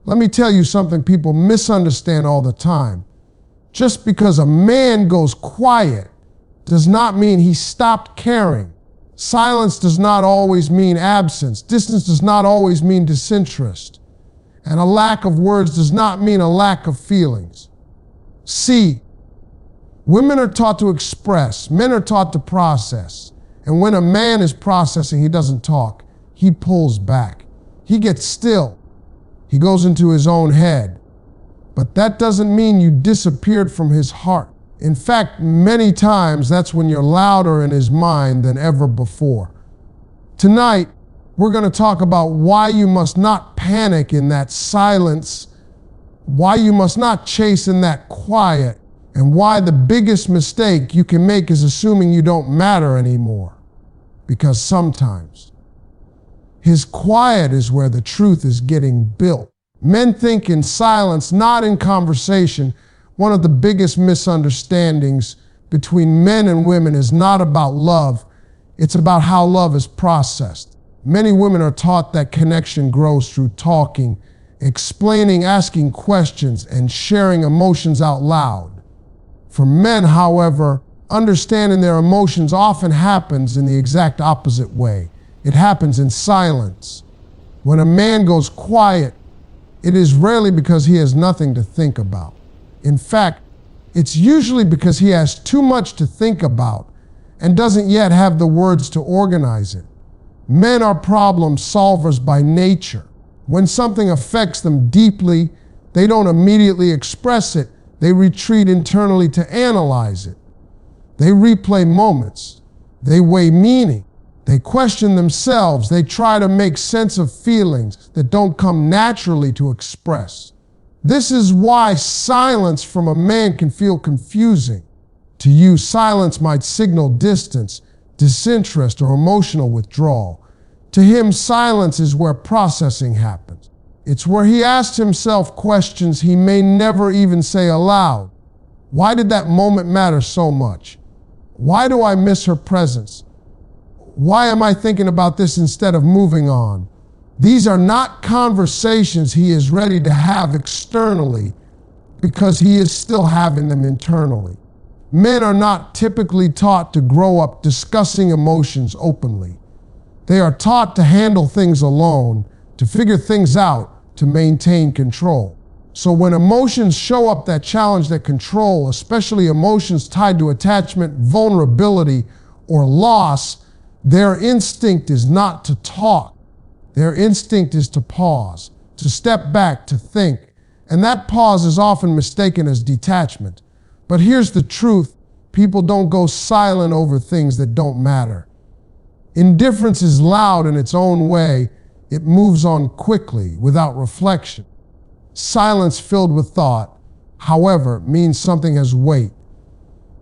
Let me tell you something people misunderstand all the time. Just because a man goes quiet does not mean he stopped caring. Silence does not always mean absence. Distance does not always mean disinterest. And a lack of words does not mean a lack of feelings. See, women are taught to express, men are taught to process. And when a man is processing, he doesn't talk. He pulls back. He gets still. He goes into his own head. But that doesn't mean you disappeared from his heart. In fact, many times that's when you're louder in his mind than ever before. Tonight, we're going to talk about why you must not panic in that silence, why you must not chase in that quiet, and why the biggest mistake you can make is assuming you don't matter anymore. Because sometimes his quiet is where the truth is getting built. Men think in silence, not in conversation. One of the biggest misunderstandings between men and women is not about love. It's about how love is processed. Many women are taught that connection grows through talking, explaining, asking questions, and sharing emotions out loud. For men, however, understanding their emotions often happens in the exact opposite way. It happens in silence. When a man goes quiet, it is rarely because he has nothing to think about. In fact, it's usually because he has too much to think about and doesn't yet have the words to organize it. Men are problem solvers by nature. When something affects them deeply, they don't immediately express it. They retreat internally to analyze it. They replay moments. They weigh meaning. They question themselves. They try to make sense of feelings that don't come naturally to express. This is why silence from a man can feel confusing. To you, silence might signal distance, disinterest, or emotional withdrawal. To him, silence is where processing happens. It's where he asks himself questions he may never even say aloud. Why did that moment matter so much? Why do I miss her presence? Why am I thinking about this instead of moving on? These are not conversations he is ready to have externally because he is still having them internally. Men are not typically taught to grow up discussing emotions openly. They are taught to handle things alone, to figure things out, to maintain control. So when emotions show up that challenge their control, especially emotions tied to attachment, vulnerability, or loss, their instinct is not to talk. Their instinct is to pause, to step back, to think. And that pause is often mistaken as detachment. But here's the truth. People don't go silent over things that don't matter. Indifference is loud in its own way. It moves on quickly, without reflection. Silence filled with thought, however, means something has weight.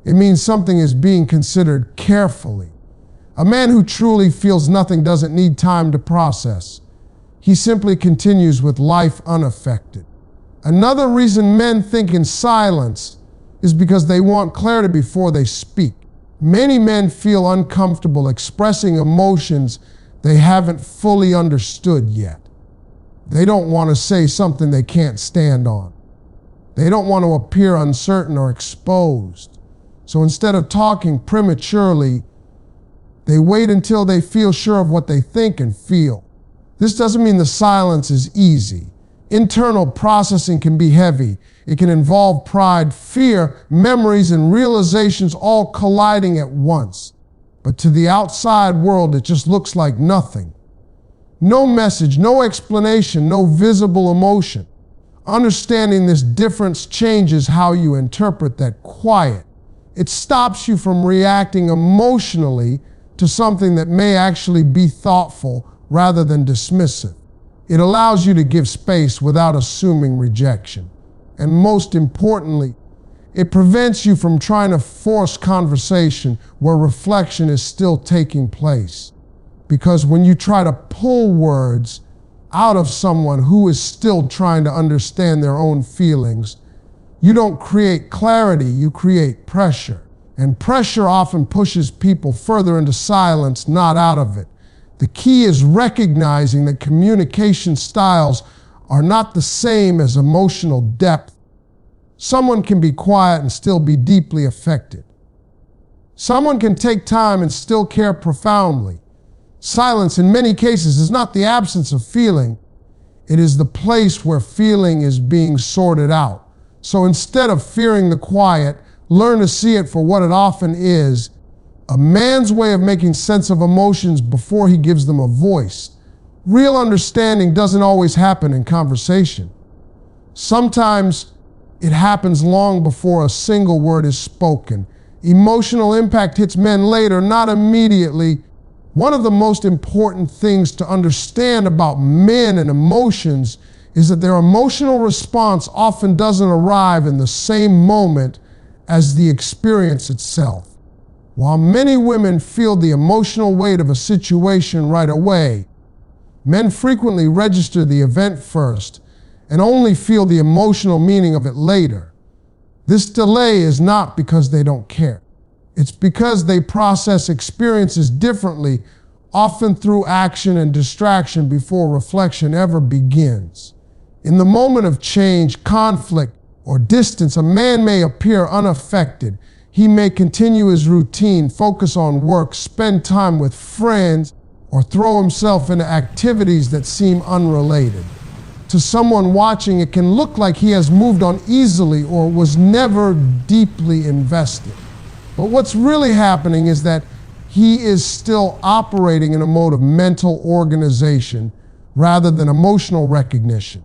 It means something is being considered carefully. A man who truly feels nothing doesn't need time to process. He simply continues with life unaffected. Another reason men think in silence is because they want clarity before they speak. Many men feel uncomfortable expressing emotions they haven't fully understood yet. They don't want to say something they can't stand on. They don't want to appear uncertain or exposed. So instead of talking prematurely, they wait until they feel sure of what they think and feel. This doesn't mean the silence is easy. Internal processing can be heavy. It can involve pride, fear, memories, and realizations all colliding at once. But to the outside world, it just looks like nothing. No message, no explanation, no visible emotion. Understanding this difference changes how you interpret that quiet. It stops you from reacting emotionally to something that may actually be thoughtful rather than dismissive. It allows you to give space without assuming rejection. And most importantly, it prevents you from trying to force conversation where reflection is still taking place. Because when you try to pull words out of someone who is still trying to understand their own feelings, you don't create clarity, you create pressure. And pressure often pushes people further into silence, not out of it. The key is recognizing that communication styles are not the same as emotional depth. Someone can be quiet and still be deeply affected. Someone can take time and still care profoundly. Silence, in many cases, is not the absence of feeling. It is the place where feeling is being sorted out. So instead of fearing the quiet, learn to see it for what it often is, a man's way of making sense of emotions before he gives them a voice. Real understanding doesn't always happen in conversation. Sometimes it happens long before a single word is spoken. Emotional impact hits men later, not immediately. One of the most important things to understand about men and emotions is that their emotional response often doesn't arrive in the same moment as the experience itself. While many women feel the emotional weight of a situation right away, men frequently register the event first and only feel the emotional meaning of it later. This delay is not because they don't care. It's because they process experiences differently, often through action and distraction before reflection ever begins. In the moment of change, conflict, or distance, a man may appear unaffected. He may continue his routine, focus on work, spend time with friends, or throw himself into activities that seem unrelated. To someone watching, it can look like he has moved on easily or was never deeply invested. But what's really happening is that he is still operating in a mode of mental organization rather than emotional recognition.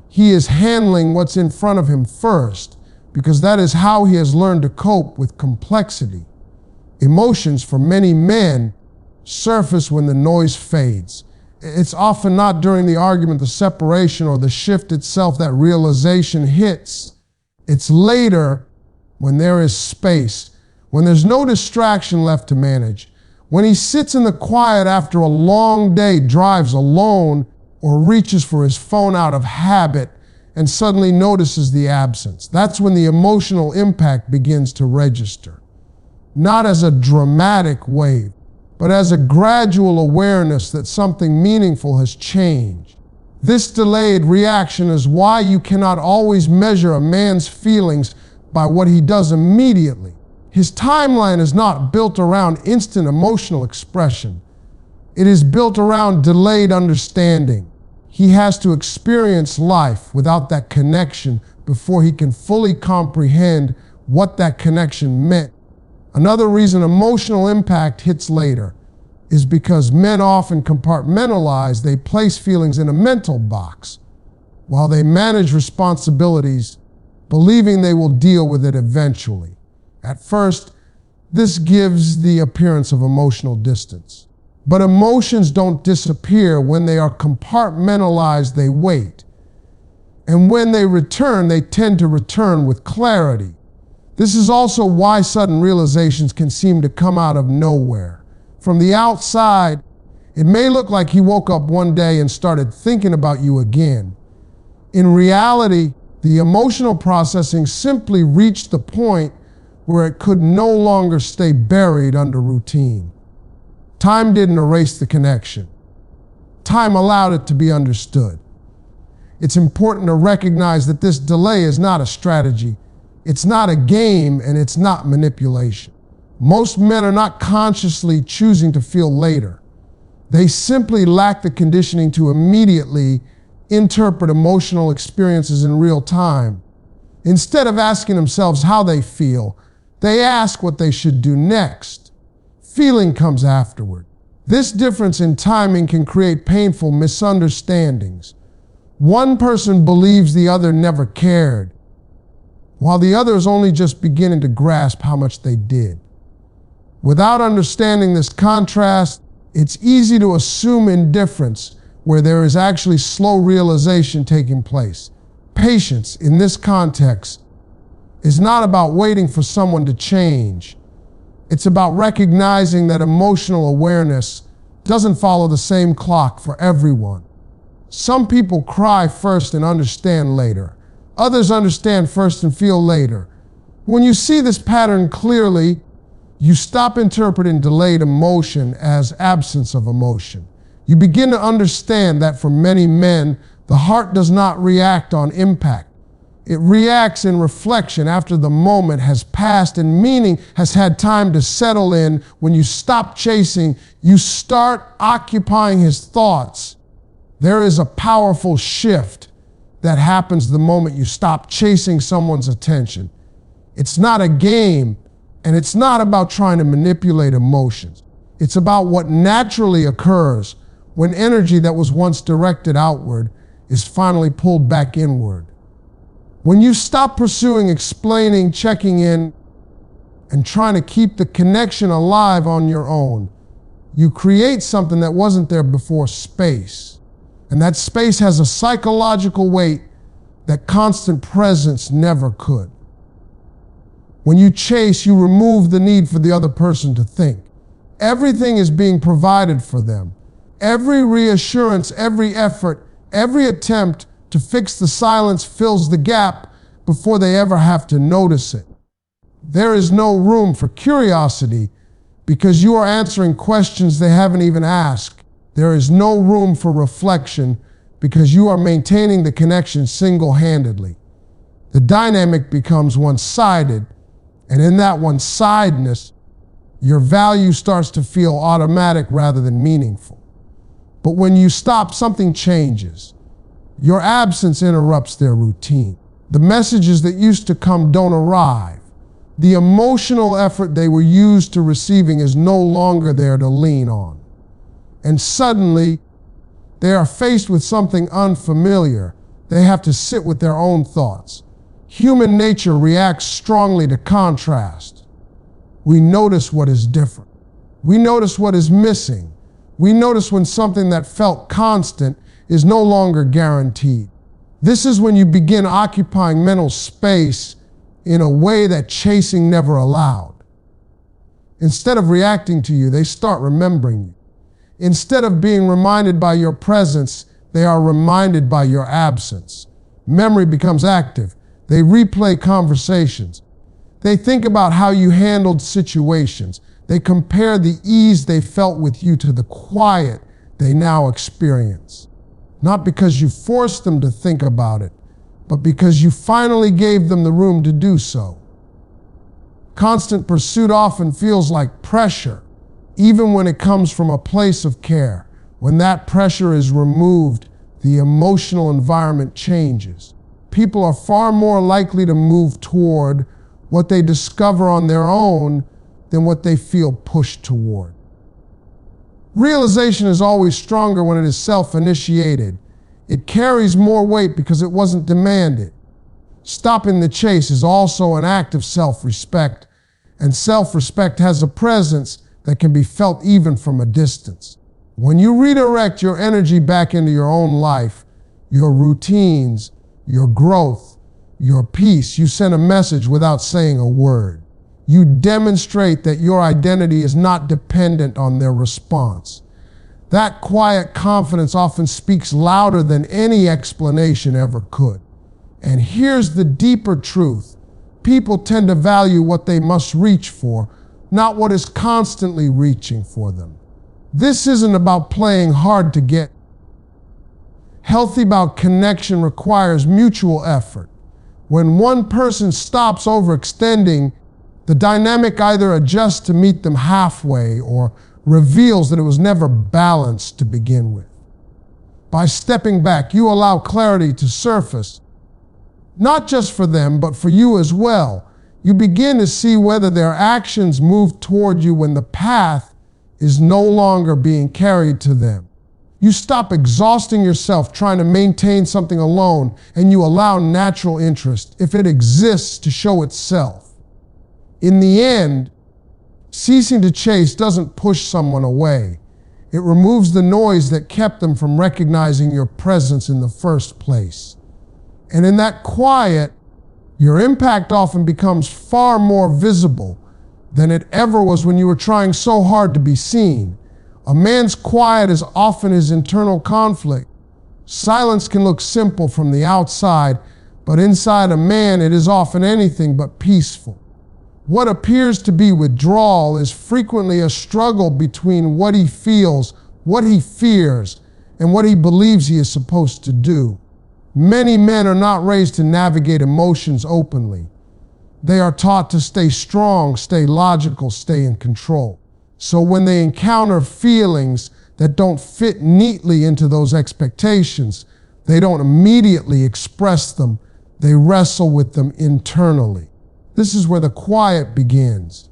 He is handling what's in front of him first, because that is how he has learned to cope with complexity. Emotions, for many men, surface when the noise fades. It's often not during the argument, the separation, or the shift itself that realization hits. It's later, when there is space, when there's no distraction left to manage, when he sits in the quiet after a long day, drives alone, or reaches for his phone out of habit and suddenly notices the absence. That's when the emotional impact begins to register. Not as a dramatic wave, but as a gradual awareness that something meaningful has changed. This delayed reaction is why you cannot always measure a man's feelings by what he does immediately. His timeline is not built around instant emotional expression. It is built around delayed understanding. He has to experience life without that connection before he can fully comprehend what that connection meant. Another reason emotional impact hits later is because men often compartmentalize. They place feelings in a mental box while they manage responsibilities, believing they will deal with it eventually. At first, this gives the appearance of emotional distance. But emotions don't disappear. When they are compartmentalized, they wait. And when they return, they tend to return with clarity. This is also why sudden realizations can seem to come out of nowhere. From the outside, it may look like he woke up one day and started thinking about you again. In reality, the emotional processing simply reached the point where it could no longer stay buried under routine. Time didn't erase the connection. Time allowed it to be understood. It's important to recognize that this delay is not a strategy. It's not a game, and it's not manipulation. Most men are not consciously choosing to feel later. They simply lack the conditioning to immediately interpret emotional experiences in real time. Instead of asking themselves how they feel, they ask what they should do next. Feeling comes afterward. This difference in timing can create painful misunderstandings. One person believes the other never cared, while the other is only just beginning to grasp how much they did. Without understanding this contrast, it's easy to assume indifference where there is actually slow realization taking place. Patience, in this context, is not about waiting for someone to change. It's about recognizing that emotional awareness doesn't follow the same clock for everyone. Some people cry first and understand later. Others understand first and feel later. When you see this pattern clearly, you stop interpreting delayed emotion as absence of emotion. You begin to understand that for many men, The heart does not react on impact. It reacts in reflection after the moment has passed and meaning has had time to settle in. When you stop chasing, you start occupying his thoughts. There is a powerful shift that happens the moment you stop chasing someone's attention. It's not a game, and it's not about trying to manipulate emotions. It's about what naturally occurs when energy that was once directed outward is finally pulled back inward. When you stop pursuing, explaining, checking in, and trying to keep the connection alive on your own, you create something that wasn't there before: space. And that space has a psychological weight that constant presence never could. When you chase, you remove the need for the other person to think. Everything is being provided for them. Every reassurance, every effort, every attempt to fix the silence fills the gap before they ever have to notice it. There is no room for curiosity because you are answering questions they haven't even asked. There is no room for reflection because you are maintaining the connection single-handedly. The dynamic becomes one-sided, and in that one-sidedness, your value starts to feel automatic rather than meaningful. But when you stop, something changes. Your absence interrupts their routine. The messages that used to come don't arrive. The emotional effort they were used to receiving is no longer there to lean on. And suddenly, they are faced with something unfamiliar. They have to sit with their own thoughts. Human nature reacts strongly to contrast. We notice what is different. We notice what is missing. We notice when something that felt constant is no longer guaranteed. This is when you begin occupying mental space in a way that chasing never allowed. Instead of reacting to you, they start remembering you. Instead of being reminded by your presence, they are reminded by your absence. Memory becomes active. They replay conversations. They think about how you handled situations. They compare the ease they felt with you to the quiet they now experience. Not because you forced them to think about it, but because you finally gave them the room to do so. Constant pursuit often feels like pressure, even when it comes from a place of care. When that pressure is removed, the emotional environment changes. People are far more likely to move toward what they discover on their own than what they feel pushed toward. Realization is always stronger when it is self-initiated. It carries more weight because it wasn't demanded. Stopping the chase is also an act of self-respect, and self-respect has a presence that can be felt even from a distance. When you redirect your energy back into your own life, your routines, your growth, your peace, you send a message without saying a word. You demonstrate that your identity is not dependent on their response. That quiet confidence often speaks louder than any explanation ever could. And here's the deeper truth. People tend to value what they must reach for, not what is constantly reaching for them. This isn't about playing hard to get. Healthy about connection requires mutual effort. When one person stops overextending, the dynamic either adjusts to meet them halfway or reveals that it was never balanced to begin with. By stepping back, you allow clarity to surface, not just for them, but for you as well. You begin to see whether their actions move toward you when the path is no longer being carried to them. You stop exhausting yourself trying to maintain something alone, and you allow natural interest, if it exists, to show itself. In the end, ceasing to chase doesn't push someone away. It removes the noise that kept them from recognizing your presence in the first place. And in that quiet, your impact often becomes far more visible than it ever was when you were trying so hard to be seen. A man's quiet is often his internal conflict. Silence can look simple from the outside, but inside a man it is often anything but peaceful. What appears to be withdrawal is frequently a struggle between what he feels, what he fears, and what he believes he is supposed to do. Many men are not raised to navigate emotions openly. They are taught to stay strong, stay logical, stay in control. So when they encounter feelings that don't fit neatly into those expectations, they don't immediately express them. They wrestle with them internally. This is where the quiet begins.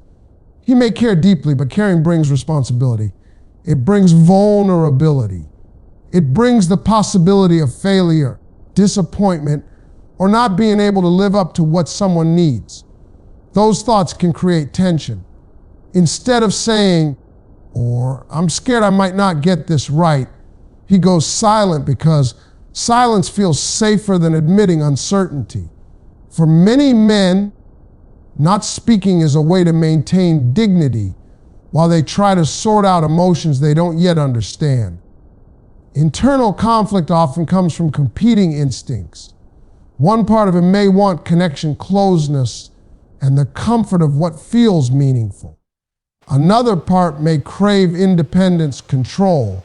He may care deeply, but caring brings responsibility. It brings vulnerability. It brings the possibility of failure, disappointment, or not being able to live up to what someone needs. Those thoughts can create tension. Instead of saying, or I'm scared I might not get this right, he goes silent because silence feels safer than admitting uncertainty. For many men, not speaking is a way to maintain dignity while they try to sort out emotions they don't yet understand. Internal conflict often comes from competing instincts. One part of him may want connection, closeness, and the comfort of what feels meaningful. Another part may crave independence, control,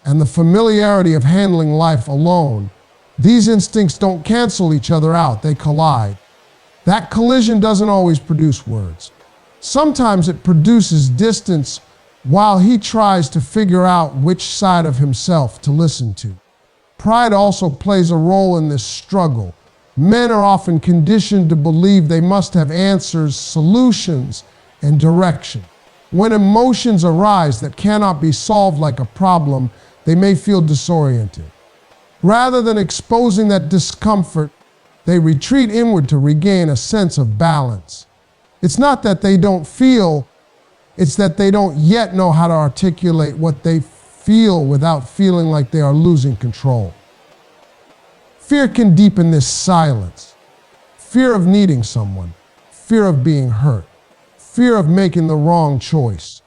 and the familiarity of handling life alone. These instincts don't cancel each other out, they collide. That collision doesn't always produce words. Sometimes it produces distance while he tries to figure out which side of himself to listen to. Pride also plays a role in this struggle. Men are often conditioned to believe they must have answers, solutions, and direction. When emotions arise that cannot be solved like a problem, they may feel disoriented. Rather than exposing that discomfort, they retreat inward to regain a sense of balance. It's not that they don't feel, it's that they don't yet know how to articulate what they feel without feeling like they are losing control. Fear can deepen this silence. Fear of needing someone, fear of being hurt, fear of making the wrong choice,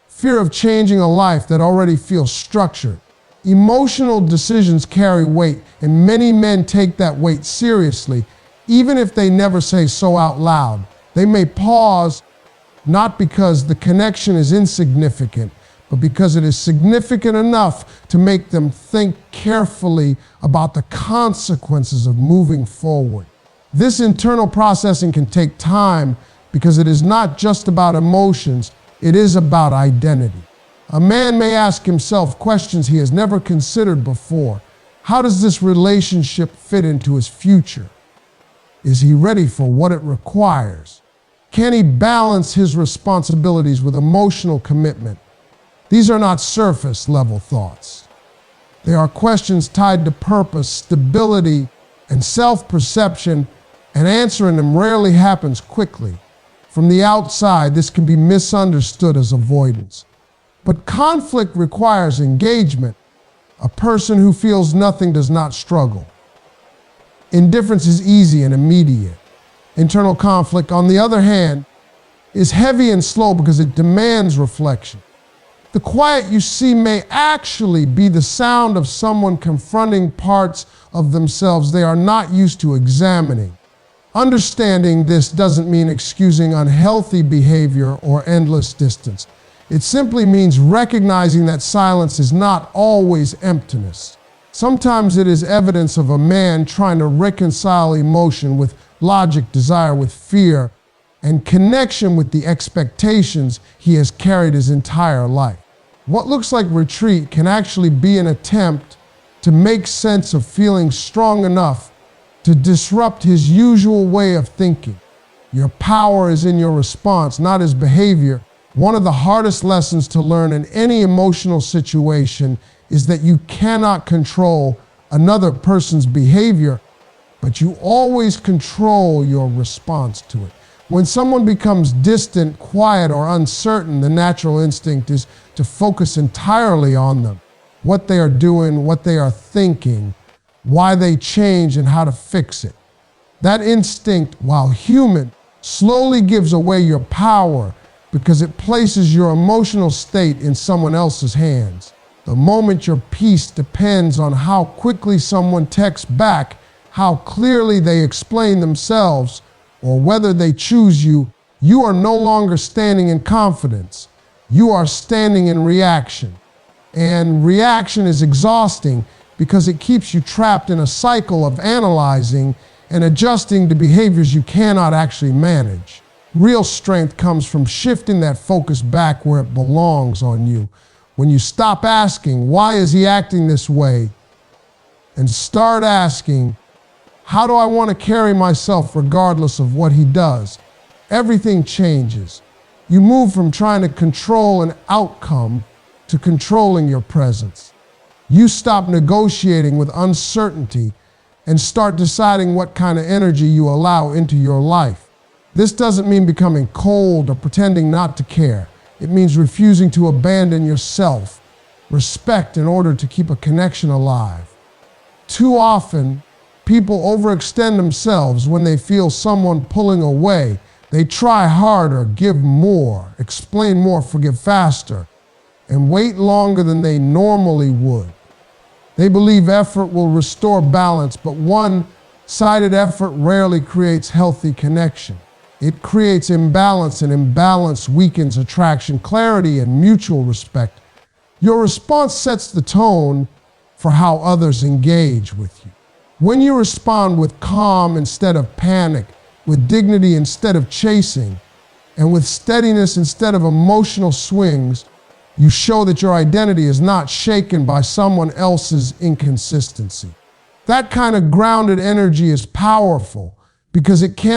fear of changing a life that already feels structured. Emotional decisions carry weight, and many men take that weight seriously, even if they never say so out loud. They may pause, not because the connection is insignificant, but because it is significant enough to make them think carefully about the consequences of moving forward. This internal processing can take time because it is not just about emotions, it is about identity. A man may ask himself questions he has never considered before. How does this relationship fit into his future? Is he ready for what it requires? Can he balance his responsibilities with emotional commitment? These are not surface level thoughts. They are questions tied to purpose, stability, and self-perception, and answering them rarely happens quickly. From the outside, this can be misunderstood as avoidance. But conflict requires engagement. A person who feels nothing does not struggle. Indifference is easy and immediate. Internal conflict, on the other hand, is heavy and slow because it demands reflection. The quiet you see may actually be the sound of someone confronting parts of themselves they are not used to examining. Understanding this doesn't mean excusing unhealthy behavior or endless distance. It simply means recognizing that silence is not always emptiness. Sometimes it is evidence of a man trying to reconcile emotion with logic, desire with fear, and connection with the expectations he has carried his entire life. What looks like retreat can actually be an attempt to make sense of feeling strong enough to disrupt his usual way of thinking. Your power is in your response, not his behavior. One of the hardest lessons to learn in any emotional situation is that you cannot control another person's behavior, but you always control your response to it. When someone becomes distant, quiet, or uncertain, the natural instinct is to focus entirely on them, what they are doing, what they are thinking, why they change, and how to fix it. That instinct, while human, slowly gives away your power because it places your emotional state in someone else's hands. The moment your peace depends on how quickly someone texts back, how clearly they explain themselves, or whether they choose you, you are no longer standing in confidence. You are standing in reaction. And reaction is exhausting because it keeps you trapped in a cycle of analyzing and adjusting to behaviors you cannot actually manage. Real strength comes from shifting that focus back where it belongs on you. When you stop asking, why is he acting this way? And start asking, how do I want to carry myself regardless of what he does? Everything changes. You move from trying to control an outcome to controlling your presence. You stop negotiating with uncertainty and start deciding what kind of energy you allow into your life. This doesn't mean becoming cold or pretending not to care. It means refusing to abandon your self-respect in order to keep a connection alive. Too often, people overextend themselves when they feel someone pulling away. They try harder, give more, explain more, forgive faster, and wait longer than they normally would. They believe effort will restore balance, but one-sided effort rarely creates healthy connection. It creates imbalance, and imbalance weakens attraction, clarity, and mutual respect. Your response sets the tone for how others engage with you. When you respond with calm instead of panic, with dignity instead of chasing, and with steadiness instead of emotional swings, you show that your identity is not shaken by someone else's inconsistency. That kind of grounded energy is powerful because it can't